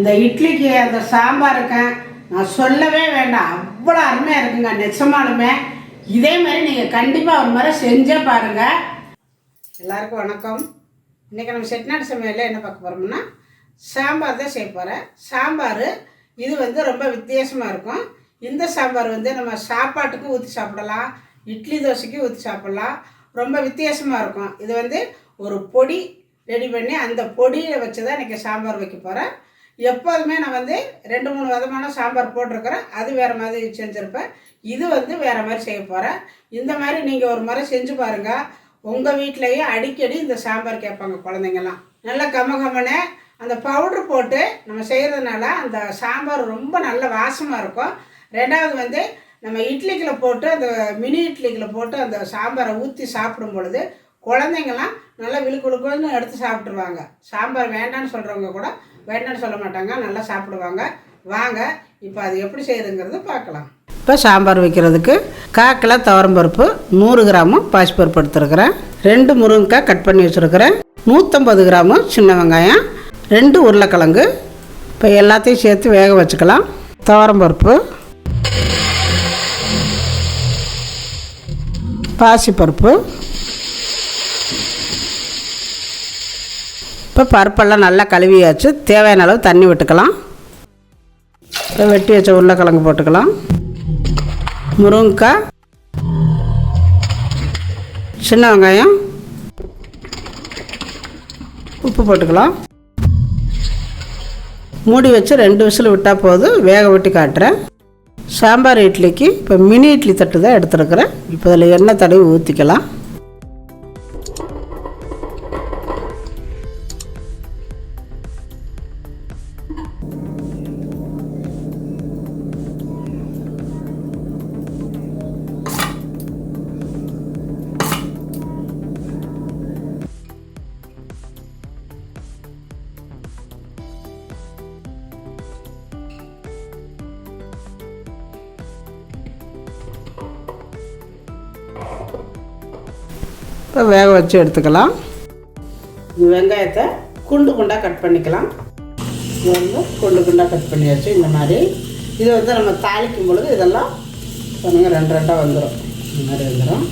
இந்த இட்லிக்கு அந்த சாம்பாருக்கு நான் சொல்லவே வேண்டாம், அவ்வளோ அருமையாக இருக்குங்க நிச்சயமாலுமே. இதே மாதிரி நீங்கள் கண்டிப்பாக ஒரு முறை செஞ்சே பாருங்கள். எல்லாருக்கும் வணக்கம். இன்றைக்கி நம்ம செட்டிநாடு சமையலில் என்ன பார்க்க போகிறோம்னா சாம்பார் தான் செய்ய போகிறேன். சாம்பார் இது ரொம்ப வித்தியாசமாக இருக்கும். இந்த சாம்பார் நம்ம சாப்பாட்டுக்கு ஊற்றி சாப்பிடலாம், இட்லி தோசைக்கு ஊற்றி சாப்பிடலாம். ரொம்ப வித்தியாசமாக இருக்கும். இது ஒரு பொடி ரெடி பண்ணி அந்த பொடியை வச்சு தான் இன்றைக்கி சாம்பார் வைக்க போகிறேன். எப்போதுமே நான் 2-3 விதமான சாம்பார் போட்டிருக்கிறேன். அது வேறு மாதிரி செஞ்சுருப்பேன். இது வேறு மாதிரி செய்ய போகிறேன். இந்த மாதிரி நீங்கள் ஒரு முறை செஞ்சு பாருங்கள். உங்கள் வீட்டிலையே அடிக்கடி இந்த சாம்பார் கேட்பாங்க குழந்தைங்கள்லாம். நல்லா கமகமனே அந்த பவுட்ரு போட்டு நம்ம செய்கிறதுனால அந்த சாம்பார் ரொம்ப நல்ல வாசமாக இருக்கும். ரெண்டாவது நம்ம இட்லிக்குள்ளே போட்டு அந்த மினி இட்லிக்குள்ளே போட்டு அந்த சாம்பாரை ஊற்றி சாப்பிடும் பொழுது குழந்தைங்கள்லாம் நல்லா விழுக்குழுக்குன்னு எடுத்து சாப்பிட்ருவாங்க. சாம்பார் வேண்டான்னு சொல்கிறவங்க கூட வேண்டான்னு சொல்ல மாட்டாங்க, நல்லா சாப்பிடுவாங்க. வாங்க இப்போ அது எப்படி செய்யுதுங்கிறது பார்க்கலாம். இப்போ சாம்பார் வைக்கிறதுக்கு 1/4 கிலோ துவரம்பருப்பு, 100 கிராமு பாசிப்பருப்பு எடுத்துருக்கிறேன். 2 முருங்கைக்காய் கட் பண்ணி வச்சுருக்கிறேன். 150 கிராமு சின்ன வெங்காயம், 2 உருளைக்கிழங்கு. இப்போ எல்லாத்தையும் சேர்த்து வேக வச்சுக்கலாம். துவரம்பருப்பு, பாசிப்பருப்பு. இப்போ பருப்பெல்லாம் நல்லா கழுவியாச்சு. தேவையான அளவு தண்ணி விட்டுக்கலாம். இப்போ வெட்டி வச்ச உருளைக்கிழங்கு போட்டுக்கலாம். முருங்கைக்காய், சின்ன வெங்காயம், உப்பு போட்டுக்கலாம். மூடி வச்சு 2 விசில் விட்டால் போதும். வேக விட்டு காட்டுறேன். சாம்பார் இட்லிக்கு இப்போ மினி இட்லி தட்டு தான் எடுத்துருக்கிறேன். இப்போ அதில் எண்ணெய் தடவி ஊற்றிக்கலாம். இப்போ வேக வச்சு எடுத்துக்கலாம். வெங்காயத்தை குண்டு குண்டாக கட் பண்ணிக்கலாம். இது குண்டு குண்டாக கட் பண்ணியாச்சு. இந்த மாதிரி இது நம்ம தாளிக்கும் பொழுது இதெல்லாம் பாருங்கள் 2 வந்துடும். இந்த மாதிரி வந்துடும்.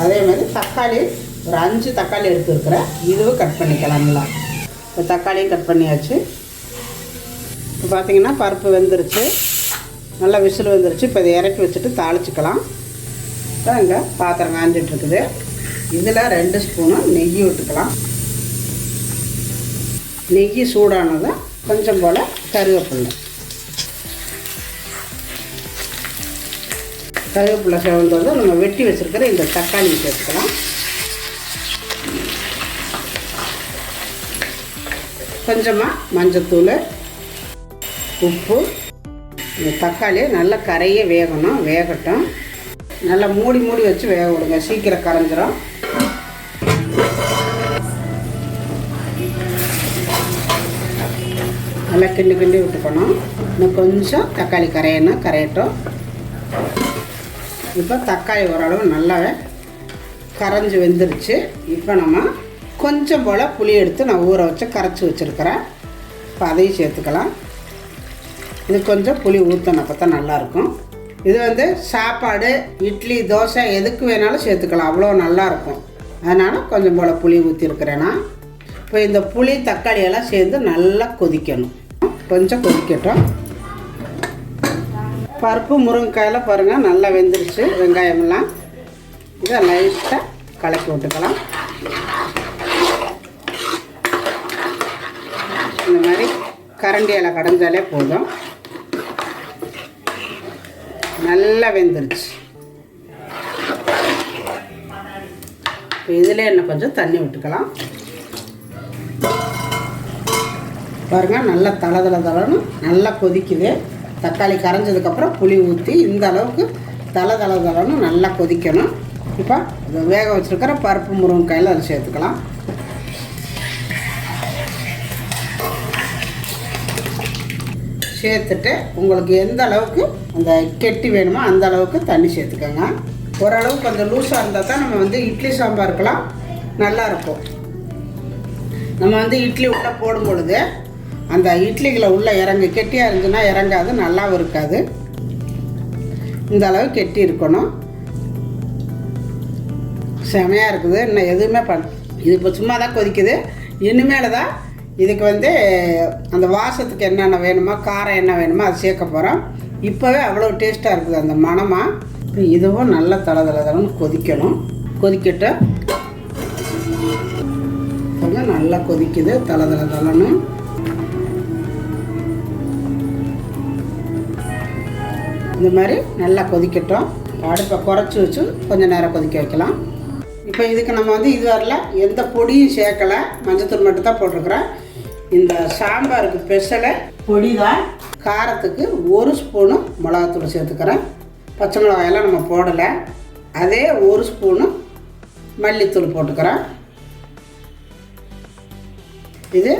அதே மாதிரி தக்காளி ஒரு 5 தக்காளி எடுத்துருக்குறேன். இதுவும் கட் பண்ணிக்கலாம். நல்லா இப்போ தக்காளியும் கட் பண்ணியாச்சு. இப்போ பார்த்திங்கன்னா பருப்பு வெந்துருச்சு, நல்லா விசில் வந்துருச்சு. இப்போ இதை இறக்கி வச்சுட்டு தாளிச்சிக்கலாம். இப்போ இங்கே பாத்திரம் காஞ்சிட்ருக்குது. இதில் 2 ஸ்பூனு நெய் விட்டுக்கலாம். நெய் சூடானதும் கொஞ்சம் போல் கருவேப்பிலை சேர்ந்ததும் நம்ம வெட்டி வச்சுருக்கிற இந்த தக்காளி சேர்த்துக்கலாம். கொஞ்சமாக மஞ்சத்தூள், உப்பு. இந்த தக்காளி நல்லா கரைய வேகட்டும். நல்லா மூடி வச்சு வேக விடுங்க, சீக்கிரம் கரைஞ்சிரும். நல்லா கிண்டி விட்டுக்கணும். இன்னும் கொஞ்சம் தக்காளி கரையட்டும். இப்போ தக்காளி ஓரளவு நல்லாவே கரைஞ்சி வெந்துருச்சு. இப்போ நம்ம கொஞ்சம் போல் புளி எடுத்து நான் ஊற வச்சு கரைச்சி வச்சுருக்கிறேன். இப்போ அதையும் சேர்த்துக்கலாம். இது கொஞ்சம் புளி ஊற்றணும், அப்போ தான் நல்லாயிருக்கும். இது சாப்பாடு, இட்லி, தோசை எதுக்கு வேணாலும் சேர்த்துக்கலாம், அவ்வளோ நல்லாயிருக்கும். அதனால் கொஞ்சம் போல் புளி ஊற்றிருக்கிறேன்னா. இப்போ இந்த புளி தக்காளியெல்லாம் சேர்ந்து நல்லா கொதிக்கணும். கொஞ்சம் கொதிக்கட்டும். பருப்பு முருங்கைக்காயெல்லாம் பாருங்கள் நல்லா வெந்துருச்சு. வெங்காயமெல்லாம் இதை லைட்டாக கலக்கி விட்டுக்கலாம். இந்த மாதிரி கரண்டியால் கடைஞ்சாலே போதும். நல்லா வெந்துருச்சு. இப்போ இதில் இன்னும் கொஞ்சம் தண்ணி விட்டுக்கலாம். பாருங்கள் நல்லா தளன்னு நல்லா கொதிக்குது. தக்காளி கரைஞ்சதுக்கப்புறம் புளி ஊற்றி இந்த அளவுக்கு தளன்னு நல்லா கொதிக்கணும். இப்போ வேக வச்சுருக்கிற பருப்பு முருங்கைக்காயில் அதை சேர்த்துக்கலாம். சேர்த்துட்டு உங்களுக்கு எந்த அளவுக்கு அந்த கெட்டி வேணுமோ அந்த அளவுக்கு தண்ணி சேர்த்துக்கோங்க. ஓரளவு கொஞ்சம் லூஸாக இருந்தால் தான் நம்ம இட்லி சாம்பாருக்கெல்லாம் நல்லாயிருக்கும். நம்ம வந்து இட்லி உள்ளே போடும் பொழுது அந்த இட்லிகளை உள்ளே கெட்டியாக இருந்துச்சுன்னா இறங்காது, நல்லாவும் இருக்காது. இந்த அளவு கெட்டி இருக்கணும். செமையாக இருக்குது. இன்னும் எதுவுமே இது இப்போ சும்மா தான் கொதிக்குது. இனிமேல் தான் இதுக்கு வந்து அந்த வாசத்துக்கு என்னென்ன வேணுமோ, காரம் என்ன வேணுமோ அதை சேர்க்க போகிறோம். இப்போவே அவ்வளோ டேஸ்ட்டாக இருக்குது அந்த மணமாக. இதுவும் நல்லா தளன்னு கொதிக்கணும். கொதிக்கட்டு கொஞ்சம் நல்லா கொதிக்குது தளன்னு. இந்த மாதிரி நல்லா கொதிக்கட்டும். அடுப்பை குறைச்சி வச்சு கொஞ்சம் நேரம் கொதிக்க வைக்கலாம். இப்போ இதுக்கு நம்ம வந்து இது வரல எந்த பொடியும் சேர்க்கலை, மஞ்சத்தூள் மட்டும் தான் போட்டிருக்கிறேன். இந்த சாம்பாருக்கு ஸ்பெஷலு பொடி தான். காரத்துக்கு 1 ஸ்பூனு மிளகாத்தூள் சேர்த்துக்கிறேன். பச்சை மிளகாயெல்லாம் நம்ம போடலை. அதே 1 ஸ்பூனு மல்லித்தூள் போட்டுக்கிறேன். இது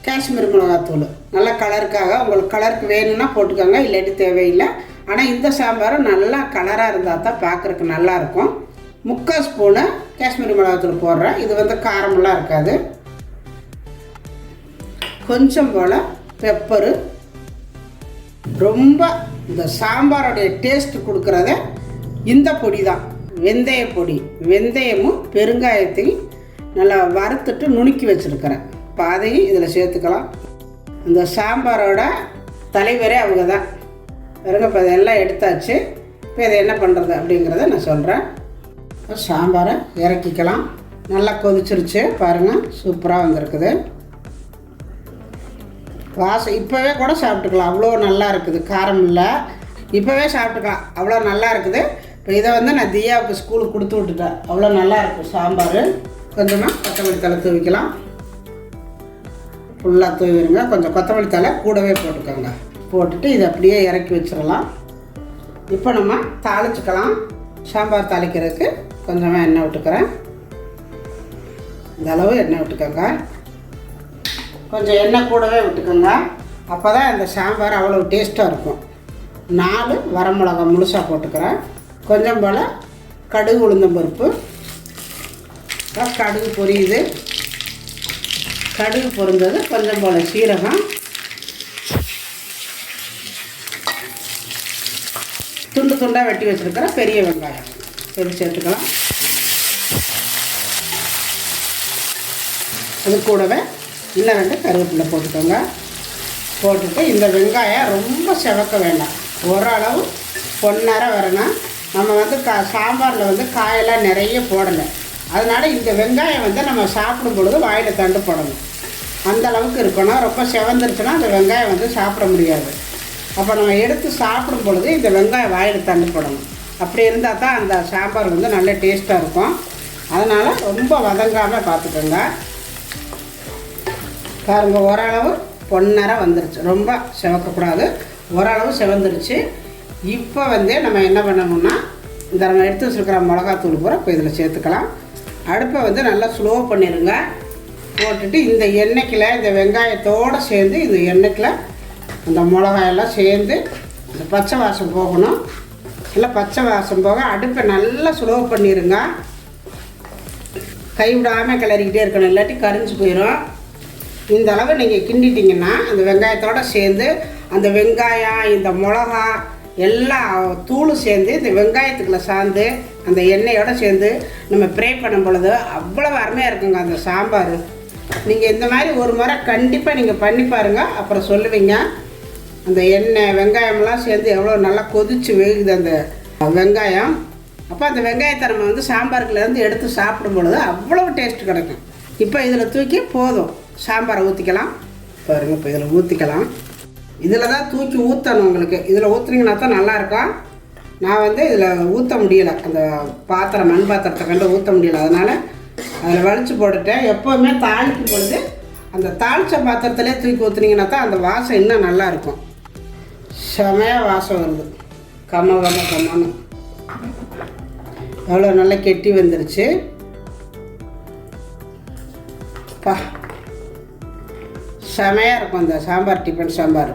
காஷ்மீர் மிளகாத்தூள், நல்லா கலருக்காக. உங்களுக்கு கலருக்கு வேணும்னா போட்டுக்கோங்க, இல்லாட்டி தேவையில்லை. ஆனால் இந்த சாம்பாரும் நல்லா கலராக இருந்தால் தான் பார்க்குறக்கு நல்லாயிருக்கும். 3/4 ஸ்பூனு காஷ்மீரி மிளகாத்தூள் போடுறேன். இது வந்து காரமெல்லாம் இருக்காது. கொஞ்சம் போல் பெப்பரு. ரொம்ப இந்த சாம்பாரோடைய டேஸ்ட் கொடுக்குறத இந்த பொடி தான், வெந்தய பொடி. வெந்தயமும் பெருங்காயத்தையும் நல்லா வறுத்துட்டு நுணுக்கி வச்சுருக்கிறேன். இப்போ அதையும் இதில் சேர்த்துக்கலாம். இந்த சாம்பாரோட தலைவரே அவங்க தான். இப்போ இதெல்லாம் எடுத்தாச்சு. இப்போ இதை என்ன பண்ணுறது அப்படிங்கிறத நான் சொல்கிறேன். சாம்பாரை இறக்கிக்கலாம். நல்லா கொதிச்சிருச்சு பாருங்கள், சூப்பராக வந்திருக்குது. வாசம் இப்போவே கூட சாப்பிட்டுக்கலாம், அவ்வளோ நல்லா இருக்குது. காரம் இல்லை, இப்போவே சாப்பிட்டுக்கலாம், அவ்வளோ நல்லா இருக்குது. இப்போ இதை வந்து நான் தியாவுக்கு ஸ்கூலுக்கு கொடுத்து விட்டுட்டேன். அவ்வளோ நல்லா இருக்கும் சாம்பார். கொஞ்சமாக கொத்தமல்லி தழை தூவிக்கலாம். ஃபுல்லாக தூவிடுங்க. கொஞ்சம் கொத்தமல்லி தழை கூடவே போட்டுக்கோங்க. போட்டுட்டு இதை அப்படியே இறக்கி வச்சிடலாம். இப்போ நம்ம தாளிச்சுக்கலாம். சாம்பார் தாளிக்கிறதுக்கு கொஞ்சமாக எண்ணெய் விட்டுக்கிறேன். இந்த அளவு எண்ணெய் விட்டுக்கோங்க. கொஞ்சம் எண்ணெய் கூடவே விட்டுக்கோங்க. அப்போ தான் இந்த சாம்பார் அவ்வளோ டேஸ்ட்டாக இருக்கும். 4 வரமிளகா முழுசாக போட்டுக்கிறேன். கொஞ்சம் போல் கடுகு உளுந்தம்பருப்பு. கடுகு பொரியுது. கடுகு பொரிஞ்சது கொஞ்சம் போல் சீரகம், துண்டு துண்டாக வெட்டி வச்சுருக்கிற பெரிய வெங்காயம் சேர்த்துக்கலாம். அது கூடவே இன்னும் 2 கருவேப்பிலை போட்டுக்கோங்க. போட்டுட்டு இந்த வெங்காயம் ரொம்ப செவக்க வேண்டாம், ஓரளவு பொன்னரை வரணும். நம்ம வந்து சாம்பாரில் வந்து காயெல்லாம் நிறைய போடலை, அதனால் இந்த வெங்காயம் வந்து நம்ம சாப்பிடும் பொழுது வாயில் தண்டு போடணும். அந்த அளவுக்கு இருக்கணும். ரொம்ப செவந்துருச்சுன்னா அந்த வெங்காயம் வந்து சாப்பிட முடியாது. அப்போ நம்ம எடுத்து சாப்பிடும் பொழுது இந்த வெங்காயம் வாயில் தண்டு போடணும். அப்படி இருந்தால் தான் அந்த சாம்பார் வந்து நல்ல டேஸ்ட்டாக இருக்கும். அதனால் ரொம்ப வதங்காமல் பார்த்துக்கோங்க. பாருங்க, ஓரளவு பொன்னரை வந்துருச்சு, ரொம்ப செவக்கக்கூடாது, ஓரளவு செவந்துருச்சு. இப்போ வந்து நம்ம என்ன பண்ணணும்னா, இந்த நம்ம எடுத்து வச்சுருக்கிற மிளகாத்தூள் பூரா இப்போ இதில் சேர்த்துக்கலாம். அடுப்பை வந்து நல்லா ஸ்லோ பண்ணிடுங்க. போட்டுட்டு இந்த எண்ணெய்க்கில் இந்த வெங்காயத்தோடு சேர்ந்து இந்த எண்ணெய்க்கில் அந்த மிளகாயெல்லாம் சேர்ந்து இந்த பச்சை வாசம் போகணும். நல்லா பச்சை வாசம் போக அடுப்பை நல்லா ஸ்லோ பண்ணிடுங்க. கைவிடாமல் கிளறிக்கிட்டே இருக்கணும், இல்லாட்டி கரிஞ்சு போயிடும். இந்த அளவு நீங்கள் கிண்டிட்டிங்கன்னா அந்த வெங்காயத்தோடு சேர்ந்து அந்த வெங்காயம் இந்த மிளகா எல்லா தூளும் சேர்ந்து இந்த வெங்காயத்துக்குள்ளே சார்ந்து அந்த எண்ணெயோடு சேர்ந்து நம்ம ஃப்ரை பண்ணும் பொழுது அவ்வளோ அருமையாக இருக்குங்க அந்த சாம்பார். நீங்கள் இந்த மாதிரி ஒரு முறை கண்டிப்பாக நீங்கள் பண்ணி பாருங்கள், அப்புறம் சொல்லுவீங்க. அந்த எண்ணெய் வெங்காயம்லாம் சேர்ந்து எவ்வளோ நல்லா கொதித்து வேகுது அந்த வெங்காயம். அப்போ அந்த வெங்காயத்தை நம்ம வந்து சாம்பாருக்குலேருந்து எடுத்து சாப்பிடும் பொழுது அவ்வளோ டேஸ்ட் கிடைக்கும். இப்போ இதில் தூக்கி போதும் சாம்பாரை ஊற்றிக்கலாம். பாருங்கள், இப்போ இதில் ஊற்றிக்கலாம். இதில் தான் தூக்கி ஊற்றணும். உங்களுக்கு இதில் ஊற்றுனீங்கன்னா தான் நல்லாயிருக்கும். நான் வந்து இதில் ஊற்ற முடியலை, அந்த பாத்திரம் மண் பாத்திரத்தை கண்டு ஊற்ற முடியலை, அதனால் அதில் வலிச்சு போட்டுட்டேன். எப்போவுமே தாளிக்கும் பொழுது அந்த தாளித்த பாத்திரத்திலே தூக்கி ஊற்றுனீங்கன்னா தான் அந்த வாசம் இன்னும் நல்லாயிருக்கும். செமையாக வாசம் வருது, கம்மன்னு எவ்வளோ நல்லா கெட்டி வந்துருச்சு. பா, செமையாக இருக்கும் இந்த சாம்பார். டிஃபன் சாம்பார்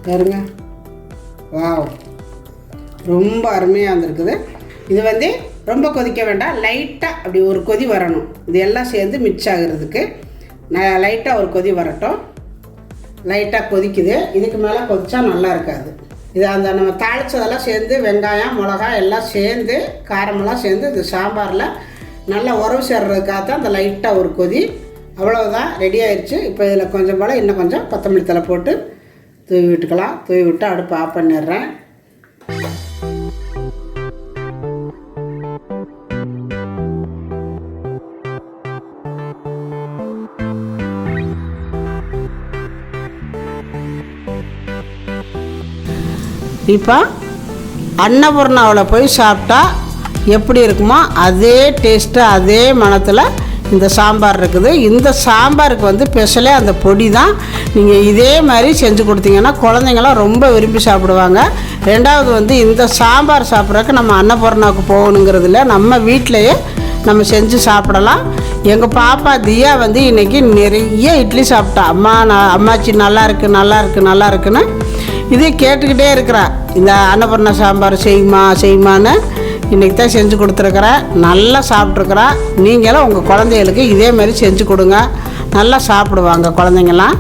பாருங்க, வாவ், ரொம்ப அருமையாக வந்திருக்குது. இது வந்து ரொம்ப கொதிக்க வேண்டாம், லைட்டாக அப்படி ஒரு கொதி வரணும். இது எல்லாம் சேர்ந்து மிக்ஸ் ஆகிறதுக்கு லைட்டாக ஒரு கொதி வரட்டும். லைட்டாக கொதிக்குது, இதுக்கு மேலே கொதிச்சா நல்லா இருக்காது. இது அந்த நம்ம தாளித்ததெல்லாம் சேர்ந்து வெங்காயம் மிளகாய் எல்லாம் சேர்ந்து காரமெல்லாம் சேர்ந்து இது சாம்பாரில் நல்லா உறவு சேர்றதுக்காக தான் அந்த லைட்டாக ஒரு கொதி. அவ்வளோதான், ரெடி ஆயிடுச்சு. இப்போ இதில் கொஞ்சம் போல் இன்னும் கொஞ்சம் கொத்தமல்லி தழை போட்டு தூவி விட்டுக்கலாம். தூவி விட்டு அடுப்பு ஆஃப் பண்ணிடுறேன். இப்போ அன்னபூர்ணாவில் போய் சாப்பிட்டா எப்படி இருக்குமோ அதே டேஸ்ட்டு அதே மணத்தில் இந்த சாம்பார் இருக்குது. இந்த சாம்பாருக்கு வந்து ஸ்பெஷலே அந்த பொடி தான். நீங்கள் இதே மாதிரி செஞ்சு கொடுத்தீங்கன்னா குழந்தைங்களாம் ரொம்ப விரும்பி சாப்பிடுவாங்க. ரெண்டாவது வந்து இந்த சாம்பார் சாப்பிட்றதுக்கு நம்ம அன்னபூர்ணாவுக்கு போகணுங்கிறதுல நம்ம வீட்டிலையே நம்ம செஞ்சு சாப்பிடலாம். எங்கள் பாப்பா தியா வந்து இன்றைக்கி நிறைய இட்லி சாப்பிட்டா. அம்மாச்சி நல்லா இருக்குன்னு இதே கேட்டுக்கிட்டே இருக்கிறா. இந்த அன்னபூர்ணா சாம்பார் செய்யுமான்னு இன்றைக்கி தான் செஞ்சு கொடுத்துருக்குறேன். நல்லா சாப்பிட்ருக்குறா. நீங்களும் உங்கள் குழந்தைகளுக்கு இதே மாதிரி செஞ்சு கொடுங்க, நல்லா சாப்பிடுவாங்க குழந்தைங்களாம்.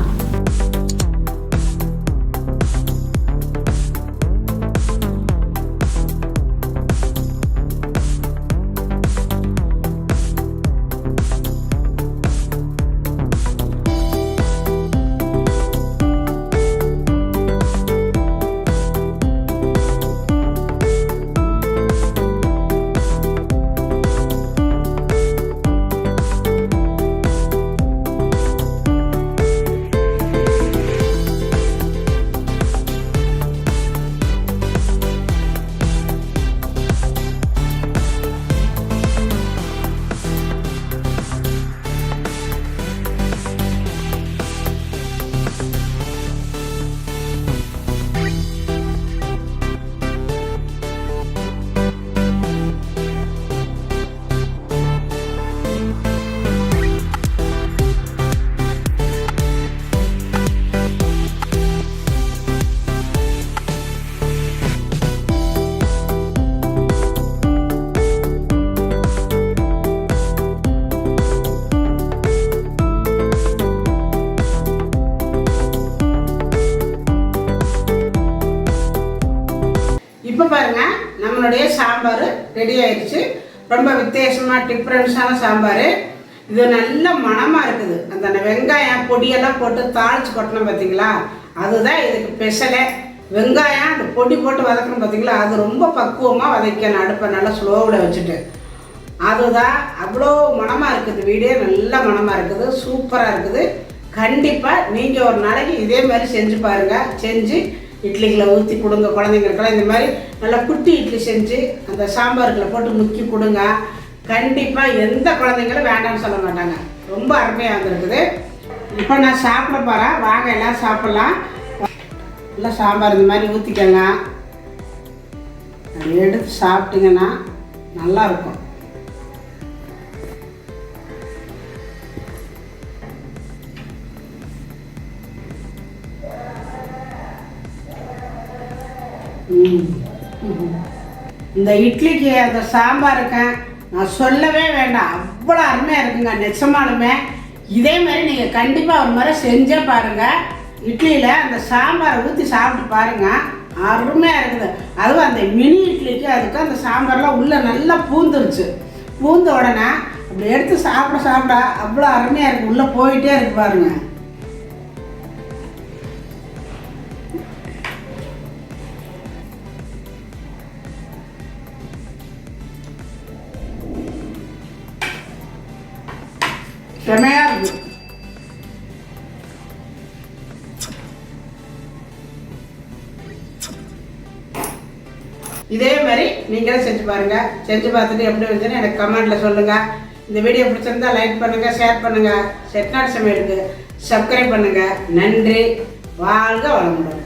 இப்போ பாருங்கள், நம்மளுடைய சாம்பார் ரெடி ஆயிடுச்சு. ரொம்ப வித்தியாசமாக டிஃப்ரென்ஸான சாம்பார். இது நல்ல மணமாக இருக்குது. அந்த வெங்காயம் பொடியெல்லாம் போட்டு தாளித்து கொட்டணும் பார்த்தீங்களா, அதுதான் இதுக்கு ஸ்பெஷலே. வெங்காயம் அந்த பொடி போட்டு வதக்கணும் பார்த்தீங்களா, அது ரொம்ப பக்குவமாக வதக்கணும். அடுப்பை நல்லா ஸ்லோவில் வச்சுட்டு அதுதான் அவ்வளோ மணமாக இருக்குது. வீடே நல்ல மணமாக இருக்குது, சூப்பராக இருக்குது. கண்டிப்பாக நீங்கள் ஒரு நாளைக்கு இதே மாதிரி செஞ்சு பாருங்கள். செஞ்சு இட்லிகளை ஊற்றி கொடுங்க குழந்தைங்களுக்கெல்லாம். இந்த மாதிரி நல்லா குட்டி இட்லி செஞ்சு அந்த சாம்பாருக்குள்ள போட்டு முக்கி கொடுங்க. கண்டிப்பாக எந்த குழந்தைங்களும் வேண்டாம்னு சொல்ல மாட்டாங்க. ரொம்ப அருமையாக வந்துருக்குது. இப்போ நான் சாப்பிட போகிறேன், வாங்க எல்லாம் சாப்பிட்லாம். நல்லா சாம்பார் இந்த மாதிரி ஊற்றிக்கங்க. அதை எடுத்து சாப்பிட்டிங்கன்னா நல்லாயிருக்கும். இந்த இட்லிக்கு அந்த சாம்பாருக்கு நான் சொல்லவே வேண்டாம், அவ்வளோ அருமையாக இருக்குங்க. நிஜமாலுமே இதே மாதிரி நீங்கள் கண்டிப்பாக ஒரு முறை செஞ்சே பாருங்கள். இட்லியில் அந்த சாம்பாரை ஊற்றி சாப்பிட்டு பாருங்கள், அருமையாக இருக்குது. அதுவும் அந்த மினி இட்லிக்கு அதுக்கு அந்த சாம்பார்லாம் உள்ளே நல்லா பூந்துருச்சு. பூந்த உடனே அப்படி எடுத்து சாப்பிட அவ்வளோ அருமையாக இருக்குது. உள்ளே போயிட்டே இருக்கு பாருங்கள். செமையாக இருக்குது. இதே மாதிரி நீங்களும் செஞ்சு பாருங்கள். செஞ்சு பார்த்துட்டு எப்படி இருந்துச்சுன்னு எனக்கு கமெண்ட்டில் சொல்லுங்கள். இந்த வீடியோ பிடிச்சிருந்தா லைக் பண்ணுங்கள், ஷேர் பண்ணுங்கள். செட்டிநாடு சமையலுக்கு சப்ஸ்கிரைப் பண்ணுங்கள். நன்றி. வாழ்க வளமுடன்.